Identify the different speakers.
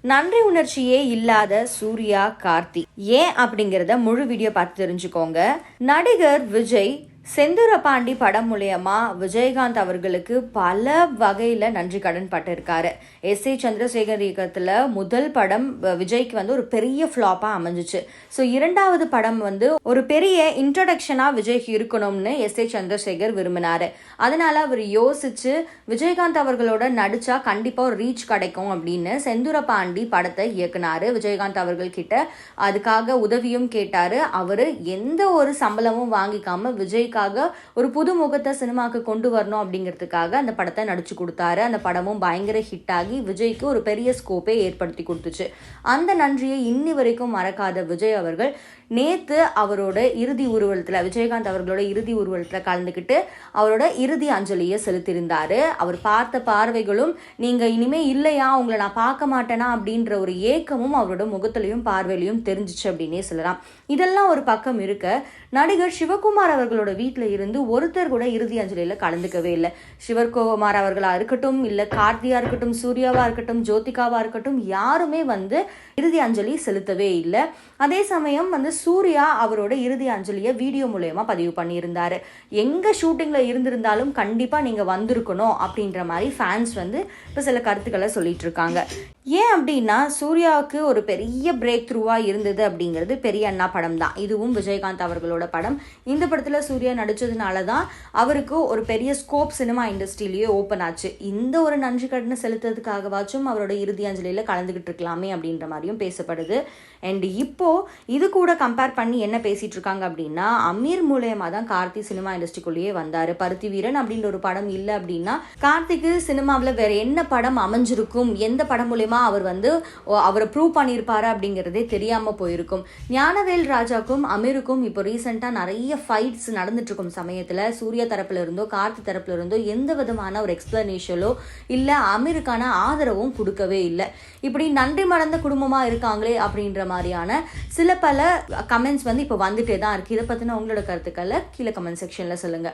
Speaker 1: நன்றி உணர்ச்சியே இல்லாத சூர்யா, கார்த்தி ஏன் அப்படிங்கிறத முழு வீடியோ பார்த்து தெரிஞ்சுக்கோங்க. நடிகர் விஜய் செந்தூர பாண்டி படம் மூலயமா விஜயகாந்த் அவர்களுக்கு பல வகையில் நன்றி கடன் பட்டிருக்காரு. S.A. சந்திரசேகர் இயக்கத்தில் முதல் படம் விஜய்க்கு ஒரு பெரிய ஃப்ளாப்பாக அமைஞ்சிச்சு. ஸோ இரண்டாவது படம் ஒரு பெரிய இன்ட்ரடக்ஷனாக விஜய்க்கு இருக்கணும்னு S.A. சந்திரசேகர் விரும்பினார். அதனால அவர் யோசிச்சு விஜயகாந்த் அவர்களோட நடிச்சா கண்டிப்பாக ஒரு ரீச் கிடைக்கும் அப்படின்னு செந்தூர பாண்டி படத்தை இயக்குனாரு. விஜயகாந்த் அவர்கள் கிட்ட அதுக்காக உதவியும் கேட்டாரு. அவர் எந்த ஒரு சம்பளமும் வாங்கிக்காம விஜய்க்காக ஒரு புது முகத்தை சினிமாக்கு கொண்டு வரணும் அப்படிங்கிறதுக்காக அந்த படத்தை நடிச்சு கொடுத்தாரு. அந்த படமும் பயங்கர ஹிட் ஆகி விஜய்க்கு ஒரு பெரிய ஸ்கோப்பை ஏற்படுத்தி கொடுத்துச்சு. அந்த நன்றியை இன்னி வரைக்கும் மறக்காத விஜய் அவர்கள் நேத்து அவரோட இறுதி ஊர்வலத்தில் விஜயகாந்த் அவர்களோட இறுதி ஊர்வலத்தில் கலந்துக்கிட்டு அவரோட இறுதி அஞ்சலியை செலுத்தியிருந்தாரு. அவர் பார்த்த பார்வைகளும் நீங்க இனிமே இல்லையா, உங்களை நான் பார்க்க மாட்டேனா அப்படின்ற ஒரு ஏக்கமும் அவரோட முகத்திலையும் பார்வையிலையும் தெரிஞ்சிச்சு அப்படின்னே சொல்லலாம். இதெல்லாம் ஒரு பக்கம் இருக்க, நடிகர் சிவகுமார் அவர்களோட வீட்டில் இருந்து ஒருத்தர் கூட இறுதி அஞ்சலியில கலந்துக்கவே இல்லை. சிவகுமார் அவர்களா இருக்கட்டும், இல்ல கார்த்தியா இருக்கட்டும், சூர்யாவா இருக்கட்டும், ஜோதிகாவா இருக்கட்டும், யாருமே இறுதி அஞ்சலி செலுத்தவே இல்லை. அதே சமயம் சூர்யா அவரோட இறுதி அஞ்சலியை வீடியோ மூலமா பதிவு பண்ணியிருந்தாரு. எங்க ஷூட்டிங்ல இருந்திருந்தாலும் கண்டிப்பா நீங்க வந்திருக்கணும் அப்படின்ற மாதிரி ஃபேன்ஸ் இப்ப சில கருத்துக்களை சொல்லிட்டு இருக்காங்க. ஏன் அப்படின்னா, சூர்யாவுக்கு ஒரு பெரிய பிரேக் த்ரூவா இருந்தது அப்படிங்கிறது பெரிய அண்ணா படம் தான். இதுவும் விஜயகாந்த் அவர்களோட படம். இந்த படத்துல சூர்யா நடிச்சதுனால தான் அவருக்கு ஒரு பெரிய ஸ்கோப் சினிமா இண்டஸ்ட்ரியிலேயே ஓப்பன் ஆச்சு. இந்த ஒரு நன்றி கடனை செலுத்துறதுக்காகவாச்சும் அவரோட இறுதி அஞ்சலியில கலந்துகிட்டு இருக்கலாமே அப்படின்ற மாதிரியும் பேசப்படுது. அண்ட் இப்போ இது கூட கம்பேர் பண்ணி என்ன பேசிட்டு இருக்காங்க அப்படின்னா, அமீர் மூலயமா தான் கார்த்தி சினிமா இண்டஸ்ட்ரிக்குள்ளேயே வந்தாரு. பருத்தி வீரன் அப்படின்ற ஒரு படம் இல்லை அப்படின்னா கார்த்திக்கு சினிமாவில் வேற என்ன படம் அமைஞ்சிருக்கும், எந்த படம் மூலயமா அவர் அவரை ப்ரூவ் பண்ணியிருப்பாரு அப்படிங்கிறதே தெரியாம போயிருக்கும். ஞானவேல் ராஜாக்கும் அமீருக்கும் இப்போ ரீசெண்டா நிறைய ஃபைட்ஸ் நடந்துட்டு இருக்கும் சமயத்துல சூர்யா தரப்புல இருந்தோ கார்த்தி தரப்புல இருந்தோ எந்த விதமான ஒரு எக்ஸ்பிளனேஷனோ இல்ல அமீருக்கான ஆதரவும் கொடுக்கவே இல்லை. இப்படி நன்றி மறந்த குடும்பமா இருக்காங்களே அப்படின்ற மாதிரியான சில பல கமெண்ட்ஸ் இப்போ வந்துட்டே தான் இருக்கு. இதை பத்தின உங்களோட கருத்துக்களை கீழே கமெண்ட் செக்ஷன்ல சொல்லுங்க.